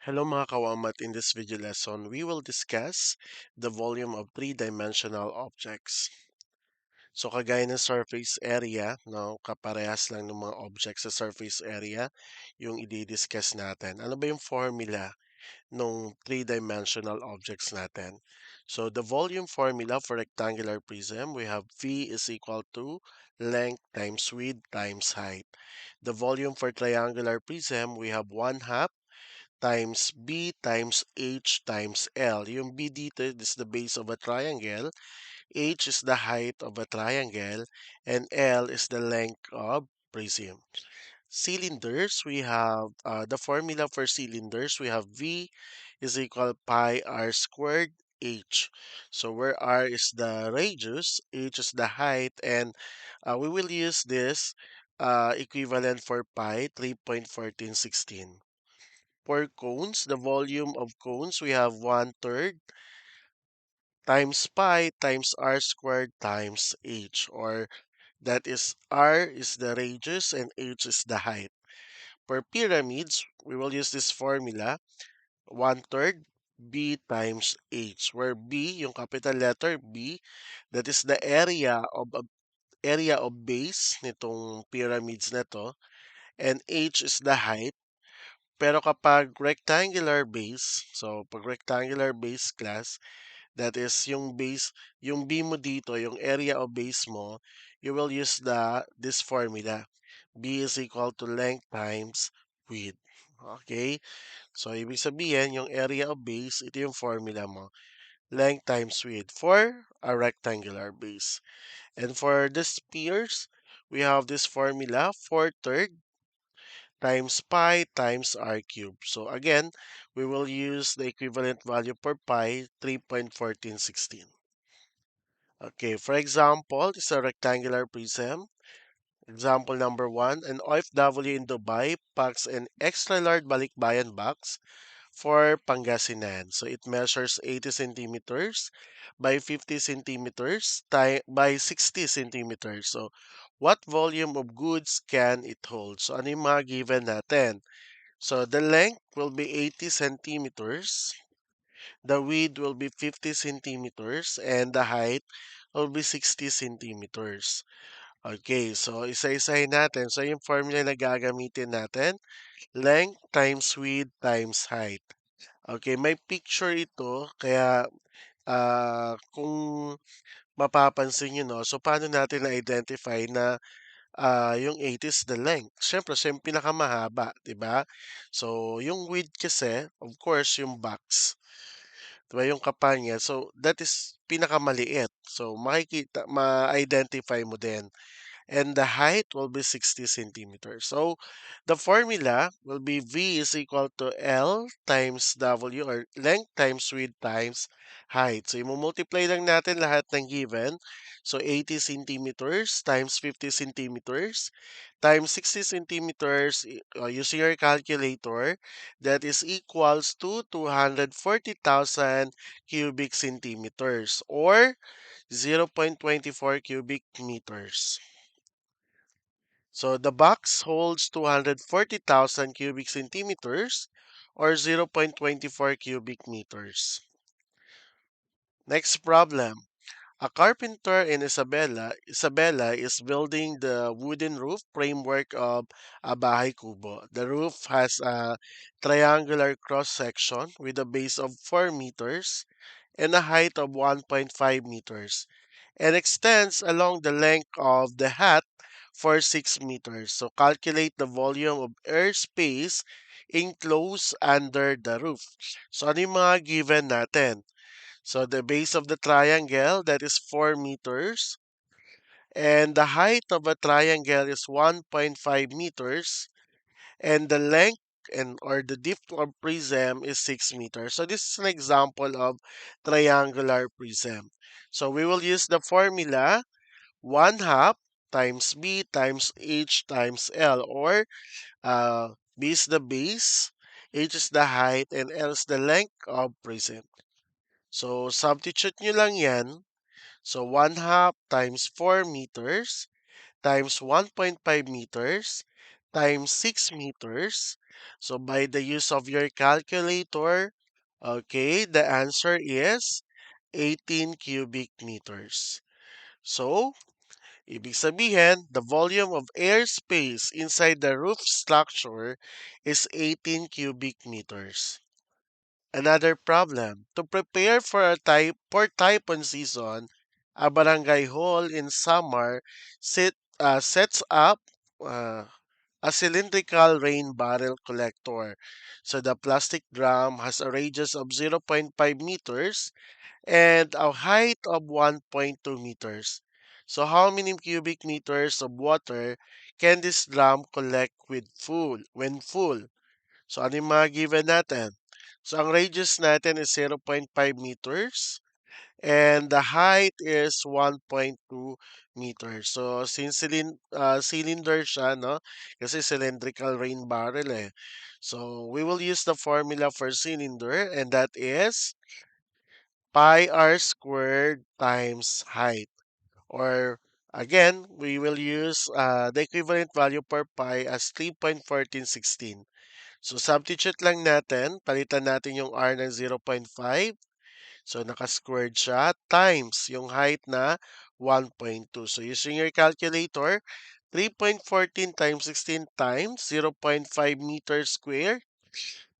Hello mga kawamat, in this video lesson, we will discuss the volume of three-dimensional objects. So kagaya ng surface area, no, kaparehas lang ng mga objects sa surface area yung i-discuss natin. Ano ba yung formula ng three-dimensional objects natin? So the volume formula for rectangular prism, we have V is equal to length times width times height. The volume for triangular prism, we have 1/2 times B times H times L. Yung B dito is the base of a triangle, H is the height of a triangle, and L is the length of prism. Cylinders, we have the formula for cylinders, we have V is equal pi r squared H. So where r is the radius, H is the height, and we will use this equivalent for pi 3.1416. For cones, the volume of cones, we have 1/3 times pi times r squared times h, or that is r is the radius and h is the height. For pyramids, we will use this formula, 1/3 b times h, where b, yung capital letter B, that is the area of base nitong pyramids na to, and h is the height. Pero kapag rectangular base, so pag rectangular base class, that is yung base, yung B mo dito, yung area of base mo, you will use this formula. B is equal to length times width. Okay? So, ibig sabihin, yung area of base, ito yung formula mo. Length times width for a rectangular base. And for the spheres, we have this formula, 4/3 times pi times r cubed. So again, we will use the equivalent value for pi, 3.1416. Okay, for example, this is a rectangular prism. Example number 1, an OFW in Dubai packs an extra large balikbayan box for Pangasinan. So it measures 80 centimeters by 50 centimeters by 60 centimeters. So what volume of goods can it hold? So ano yung mga given natin? So the length will be 80 centimeters, the width will be 50 centimeters, and the height will be 60 centimeters. Okay, so isa-isahin natin. So yung formula na gagamitin natin, length times width times height. Okay, may picture ito, kaya kung mapapansin nyo, no, so paano natin na-identify na yung 8 is the length. Siyempre, siya yung pinakamahaba, 'di ba? So, yung width kasi, of course, yung box, 'di ba, yung kapal niya. So, that is pinakamaliit. So, ma-identify mo din. And the height will be 60 centimeters. So the formula will be V is equal to L times W, or length times width times height. So i-multiply lang natin lahat ng given. So 80 centimeters times 50 centimeters times 60 centimeters using your calculator, that is equals to 240,000 cubic centimeters, or 0.24 cubic meters. So the box holds 240,000 cubic centimeters, or 0.24 cubic meters. Next problem. A carpenter in Isabela is building the wooden roof framework of a bahay kubo. The roof has a triangular cross section with a base of 4 meters and a height of 1.5 meters, and extends along the length of the hat for 6 meters. So calculate the volume of airspace enclosed under the roof. So ano yung mga given natin? So the base of the triangle, that is 4 meters, and the height of a triangle is 1.5 meters, and the length and or the depth of prism is 6 meters. So this is an example of triangular prism. So we will use the formula 1/2 times B times H times L, or B is the base, H is the height, and L is the length of prism. So substitute nyo lang yan. So 1/2 times 4 meters times 1.5 meters times 6 meters. So by the use of your calculator, okay, the answer is 18 cubic meters. So, ibig sabihin, the volume of airspace inside the roof structure is 18 cubic meters. Another problem. To prepare for typhoon season, a barangay hall in Samar sets up uh, a cylindrical rain barrel collector. So the plastic drum has a radius of zero point 0.5 meters and a height of 1.2 meters. So how many cubic meters of water can this drum collect when full? So ano yung mga given natin? So ang radius natin is zero point 0.5 meters and the height is 1.2 meters. So since cylinder siya, no? Kasi cylindrical rain barrel eh. So we will use the formula for cylinder and that is pi r squared times height. Or again, we will use the equivalent value per pi as 3.1416. So substitute lang natin, palitan natin yung r ng 0.5. So naka-squared siya times yung height na 1.2. So using your calculator, 3.14 times 16 times 0.5 meters square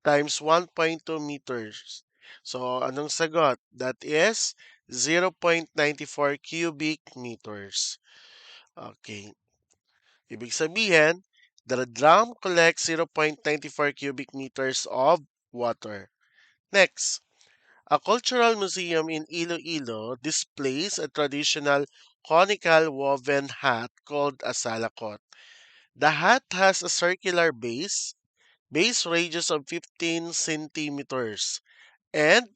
times 1.2 meters. So anong sagot? That is 0.94 cubic meters. Okay. Ibig sabihin, the drum collects 0.94 cubic meters of water. Next, a cultural museum in Iloilo displays a traditional conical woven hat called a salakot. The hat has a circular base radius of 15 centimeters, and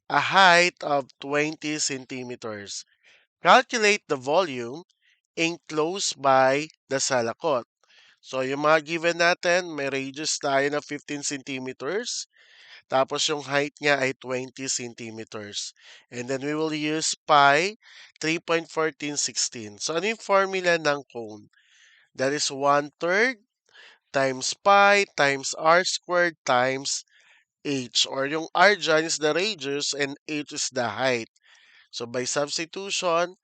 a height of 20 centimeters. Calculate the volume enclosed by the salakot. So, yung mga given natin, may radius tayo na 15 centimeters. Tapos yung height niya ay 20 centimeters. And then we will use pi 3.1416. So, ano yung formula ng cone? That is 1/3 times pi times r squared times h. Or yung r dyan is the radius and h is the height. So by substitution,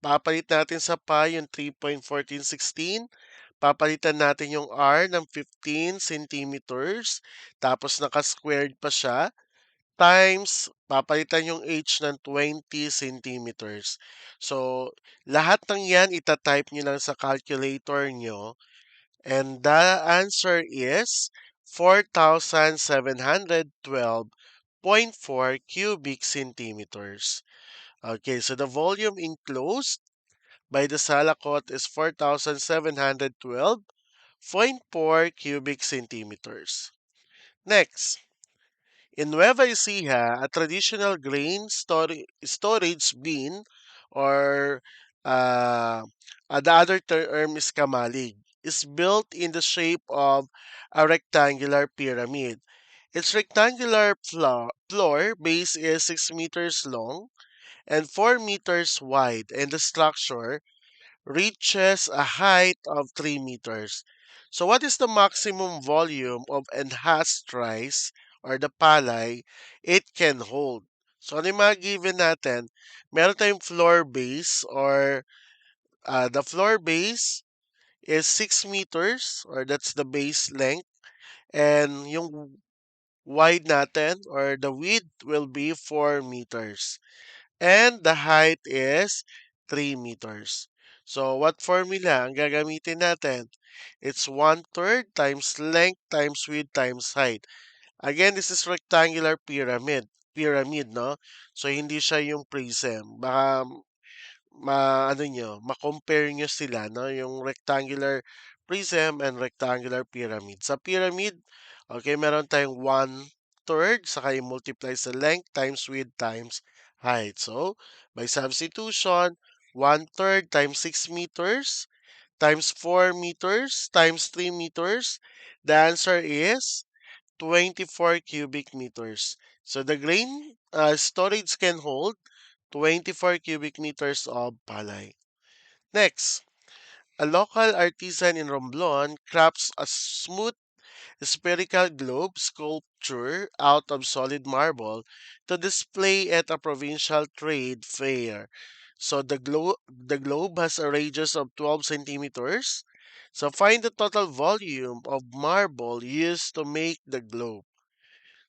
papalit natin sa pi yung 3.1416. Papalitan natin yung r ng 15 centimeters. Tapos naka-squared pa siya. Times, papalitan yung h ng 20 centimeters. So, lahat ng yan, itatype nyo lang sa calculator nyo. And the answer is 4,712.4 cubic centimeters. Okay, so the volume enclosed by the salakot is 4,712.4 cubic centimeters. Next, in Nueva Ecija, a traditional storage bin, or uh, the other term is kamalig, is built in the shape of a rectangular pyramid. Its rectangular floor base is 6 meters long and 4 meters wide, and the structure reaches a height of 3 meters. So what is the maximum volume of enhanced rice or the palay it can hold? So ano yung mga given natin? Meron tayong floor base or the floor base is 6 meters or that's the base length, and yung wide natin or the width will be 4 meters. And the height is 3 meters. So, what formula ang gagamitin natin? It's 1/3 times length times width times height. Again, this is rectangular pyramid, no? So, hindi siya yung prism. Baka ano nyo, ma-compare nyo sila, no? Yung rectangular prism and rectangular pyramid. Sa pyramid, okay, meron tayong 1/3, saka i-multiply sa length times width times height. So, by substitution, 1/3 times 6 meters times 4 meters times 3 meters. The answer is 24 cubic meters. So the grain storage can hold 24 cubic meters of palay. Next, A local artisan in Romblon crafts a smooth spherical globe sculpture out of solid marble to display at a provincial trade fair. So the globe has a radius of 12 centimeters. So find the total volume of marble used to make the globe.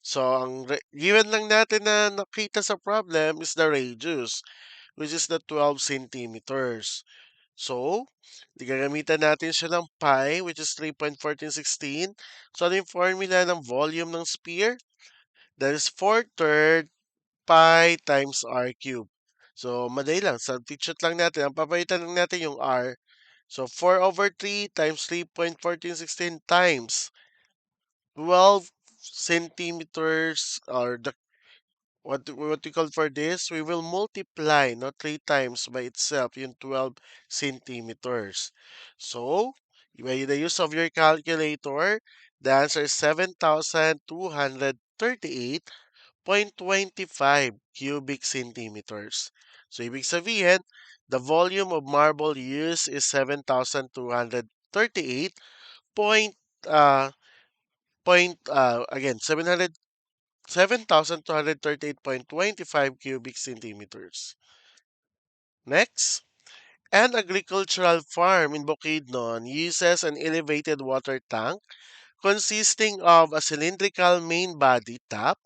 So given lang natin na nakita sa problem is the radius, which is the 12 centimeters. So, gagamitan natin siya ng pi, which is 3.1416. So, ano yung formula ng volume ng sphere? That is 4/3 pi times r cube. So, madali lang. Substitute lang natin. Ang papalitan lang natin yung r. So, 4/3 times 3.1416 times 12 centimeters, or what we call for this, we will multiply, no, 3 times by itself, yung 12 centimeters. So, by the use of your calculator, the answer is 7,238.25 cubic centimeters. So, ibig sabihin, the volume of marble used is 7,238 point, uh, again, 7,238.25 cubic centimeters. Next, an agricultural farm in Bukidnon uses an elevated water tank consisting of a cylindrical main body topped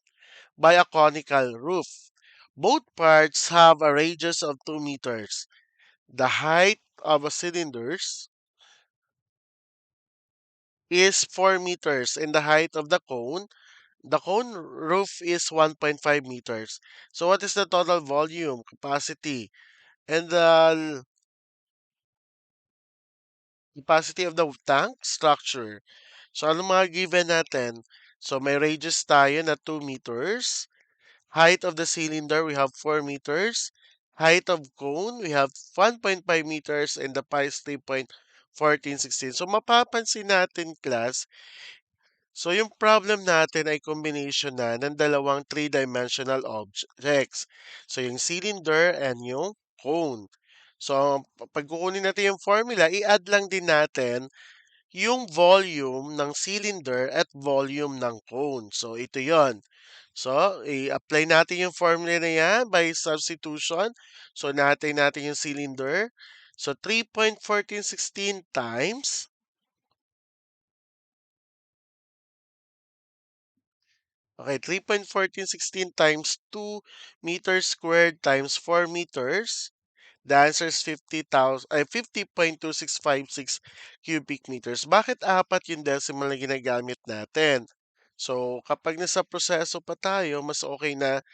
by a conical roof. Both parts have a radius of 2 meters. The height of a cylinders is 4 meters and the height of the cone roof is 1.5 meters. So what is the total volume, capacity, and the capacity of the tank structure? So ano mga given natin? So may radius tayo na 2 meters. Height of the cylinder, we have 4 meters. Height of cone, we have 1.5 meters and the pi is 3.1416. So mapapansin natin, class, so yung problem natin ay combination na ng dalawang three-dimensional objects. So yung cylinder and yung cone. So pag kukunin natin yung formula, i-add lang din natin yung volume ng cylinder at volume ng cone. So ito yon. So i-apply natin yung formula na yan by substitution. So natin yung cylinder. So 3.1416 times, okay, 3.1416 times 2 meters squared times 4 meters. The answer is 50.2656 cubic meters. Bakit apat yung decimal na ginagamit natin? So, kapag nasa proseso pa tayo, mas okay na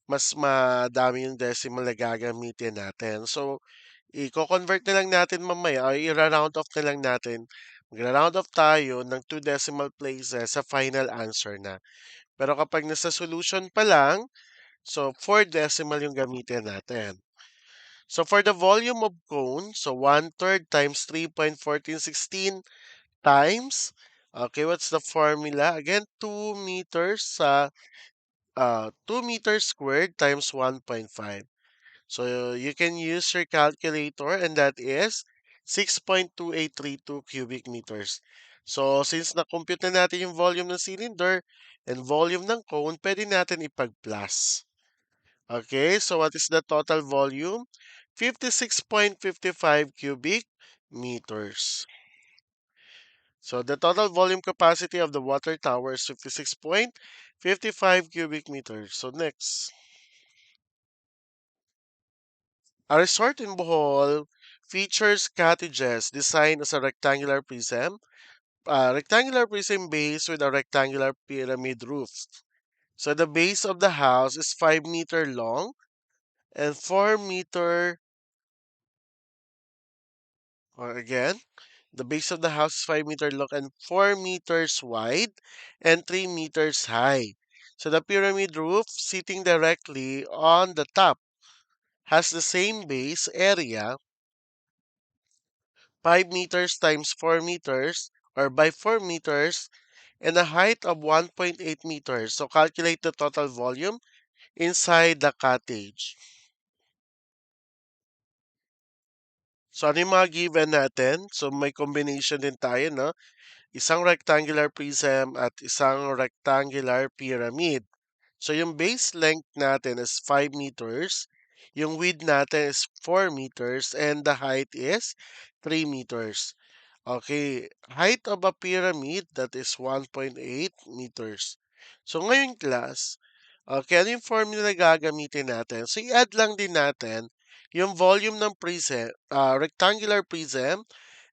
mas madami yung decimal na gagamitin natin. So, i-convert na lang natin mamaya, o i-round off na lang natin. Mag-round off tayo ng 2 decimal places sa final answer na. Pero kapag nasa solution pa lang, so 4 decimal yung gamitin natin. So for the volume of cone, so 1/3 times 3.1416 times, okay, what's the formula? Again, 2 meters 2 meters squared times 1.5. So you can use your calculator and that is 6.2832 cubic meters. So since na-compute na natin yung volume ng cylinder and volume ng cone, pwede natin ipag-plus. Okay, so what is the total volume? 56.55 cubic meters. So the total volume capacity of the water tower is 56.55 cubic meters. So next, a resort in Bohol features cottages designed as a rectangular prism base with a rectangular pyramid roof. So the base of the house is 5 meter long and 4 meter, or again, the base of the house is 5 meter long and 4 meters wide and 3 meters high. So the pyramid roof sitting directly on the top has the same base area, 5 meters times 4 meters, or by 4 meters, and a height of 1.8 meters. So calculate the total volume inside the cottage. So ano yung mga given natin? So may combination din tayo, no? Isang rectangular prism at isang rectangular pyramid. So yung base length natin is 5 meters, yung width natin is 4 meters, and the height is 3 meters. Okay, height of a pyramid that is 1.8 meters. So ngayon class, okay, ano yung formula na gagamitin natin? So i-add lang din natin yung volume ng prism, rectangular prism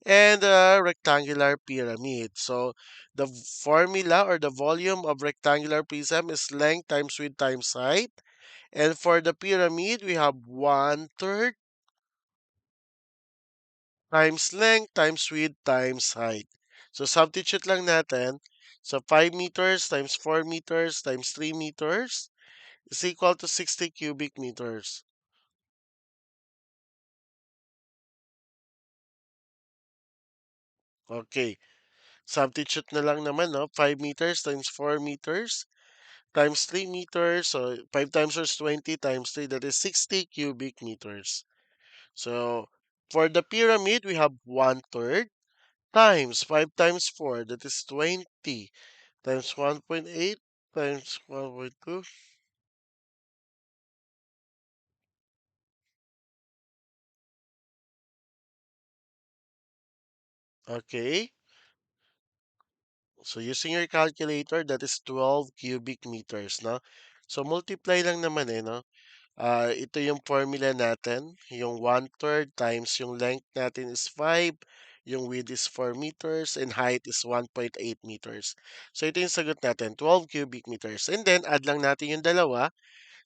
and rectangular pyramid. So the formula or the volume of rectangular prism is length times width times height. And for the pyramid, we have 1/3 times length times width times height. So substitute lang natin. So 5 meters times 4 meters times 3 meters is equal to 60 cubic meters. Okay. Substitute na lang naman, no? 5 meters times 4 meters times 3 meters. So 5 times 4 is 20 times 3, that is 60 cubic meters. So for the pyramid, we have 1/3 times 5 times 4, that is 20 times 1.8 times 1.2. Okay. So using your calculator, that is 12 cubic meters, no? So multiply lang naman no? Ito yung formula natin. Yung 1/3 times yung length natin is 5, yung width is 4 meters, and height is 1.8 meters. So ito yung sagot natin, 12 cubic meters. And then add lang natin yung dalawa.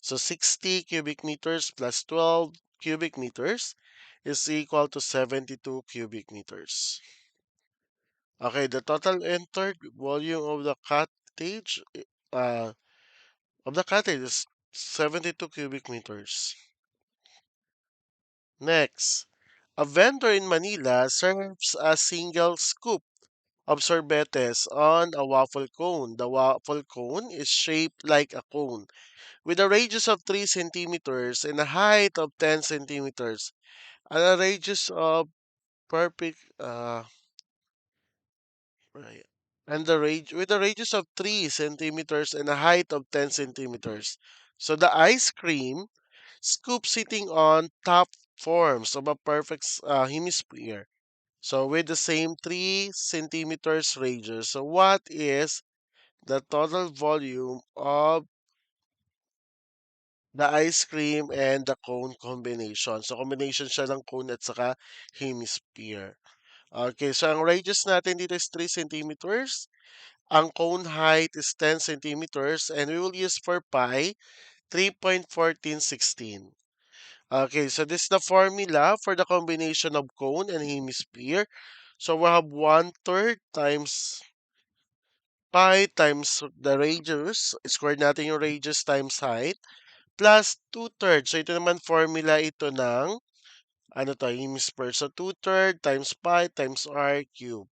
So 60 cubic meters plus 12 cubic meters is equal to 72 cubic meters. Okay, the total entered volume uh, of the cottage is 72 cubic meters. Next, a vendor in Manila serves a single scoop of sorbetes on a waffle cone. The waffle cone is shaped like a cone with a radius of 3 centimeters and a height of 10 centimeters and a radius of perfect right. And the range with a radius of 3 centimeters and a height of 10 centimeters. So the ice cream scoop sitting on top forms of a perfect hemisphere. So with the same 3 centimeters radius. So what is the total volume of the ice cream and the cone combination? So combination siya ng cone at saka hemisphere. Okay, so ang radius natin dito is 3 centimeters. Ang cone height is 10 centimeters and we will use for pi 3.1416. Okay, so this is the formula for the combination of cone and hemisphere. So we have 1/3 times pi times the radius, square natin yung radius times height, plus 2/3. So ito naman formula ito ng, ano to, hemisphere. So 2/3 times pi times r cube.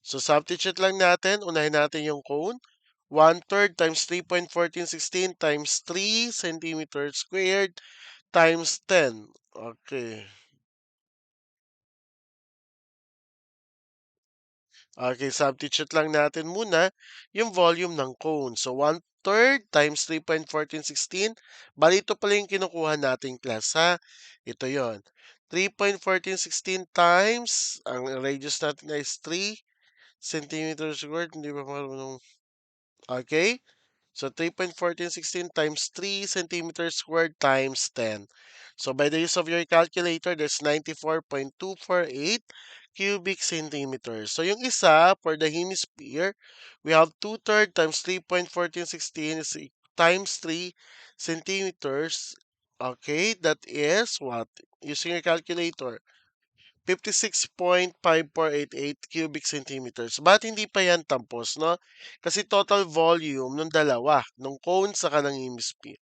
So substitute lang natin, unahin natin yung cone. 1/3 times 3.1416 times 3 centimeters squared times 10. Okay. Okay, substitute lang natin muna yung volume ng cone. So 1/3 times 3.1416. Bali, ito pala yung kinukuha nating class, ha? Ito yon. 3.1416 times, ang radius natin is 3 centimeters squared. Hindi ba marunong? Okay? So 3.1416 times 3 centimeters squared times 10. So by the use of your calculator, that's 94.248 cubic centimeters. So yung isa, for the hemisphere, we have 2/3 times 3.1416 is times 3 centimeters. Okay, that is what? Using your calculator. 56.5488 cubic centimeters. Ba't hindi pa yan tampos, no? Kasi total volume ng dalawa, ng cone sa kanang hemisphere.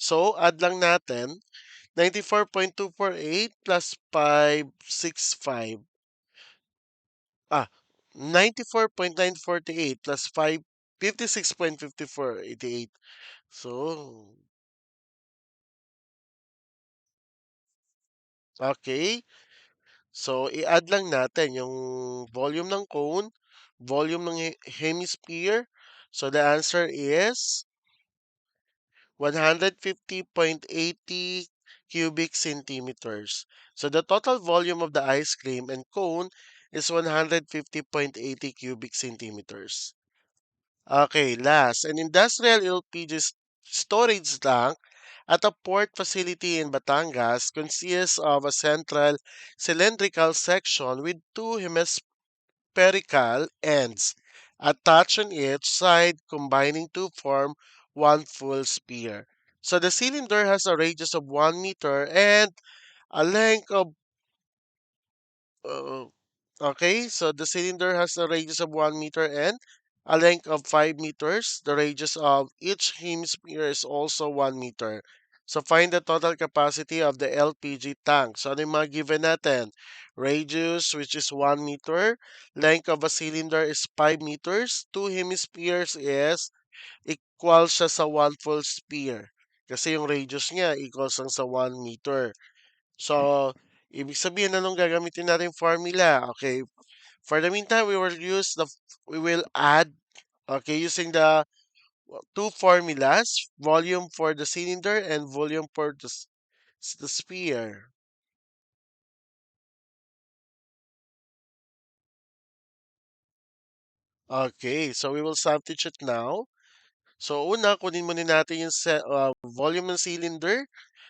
So, add lang natin 94.248 plus 565. Ah, 94.948 plus 56.5488. So, okay. So, i-add lang natin yung volume ng cone, volume ng hemisphere. So, the answer is 150.80 cubic centimeters. So, the total volume of the ice cream and cone is 150.80 cubic centimeters. Okay, last. An industrial LPG storage tank at a port facility in Batangas consists of a central cylindrical section with two hemispherical ends attached on each side, combining to form one full sphere. So the cylinder has a radius of 1 meter and a length of uh, okay, so the cylinder has a radius of 1 meter and a length of 5 meters. The radius of each hemisphere is also 1 meter. So find the total capacity of the LPG tank. So ano yung mga given natin? Radius, which is 1 meter. Length of a cylinder is 5 meters. Two hemispheres is equal siya sa 1 full sphere. Kasi yung radius niya equals lang sa 1 meter. So, ibig sabihin anong gagamitin natin formula? Okay. For the meantime, we will add okay using the two formulas, volume for the cylinder and volume for the sphere. Okay, so we will substitute it now. So una, kunin muna natin yung volume ng cylinder.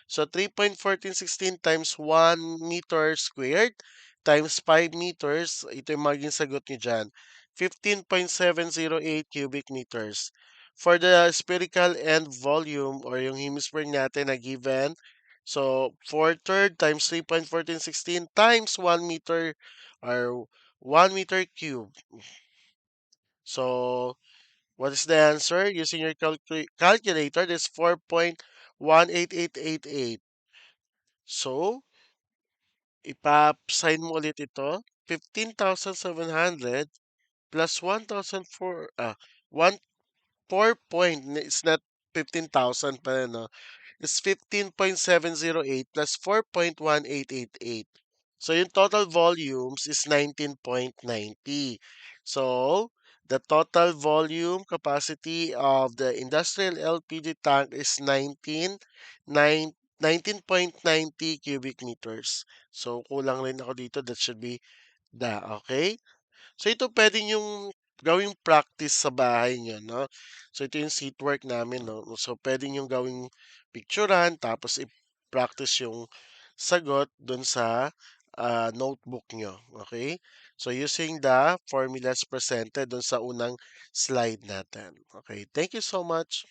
So 3.1416 times 1 meter squared times 5 meters. Ito yung maging sagot niyo dyan. 15.708 cubic meters. For the spherical end volume or yung hemisphere natin na given, so 4 third times 3.1416 times 1 meter or 1 meter cube. So what is the answer? Using your calculator, that's 4.18888. So, ipap-sign mo ulit ito. 15,700 plus 1,004, 1, 4 point, it's not 15,000 pa rin, no? It's 15.708 plus 4.1888. So, yung total volumes is 19.90. So, the total volume capacity of the industrial LPG tank is 19.90 cubic meters. So, kulang rin ako dito. That should be okay? So ito puwede niyong gawing practice sa bahay niyo 'no. So ito yung seat work namin 'no. So puwede niyong gawing picturan tapos i-practice yung sagot dun sa, notebook niyo, okay? So using the formulas presented dun sa unang slide natin. Okay, thank you so much.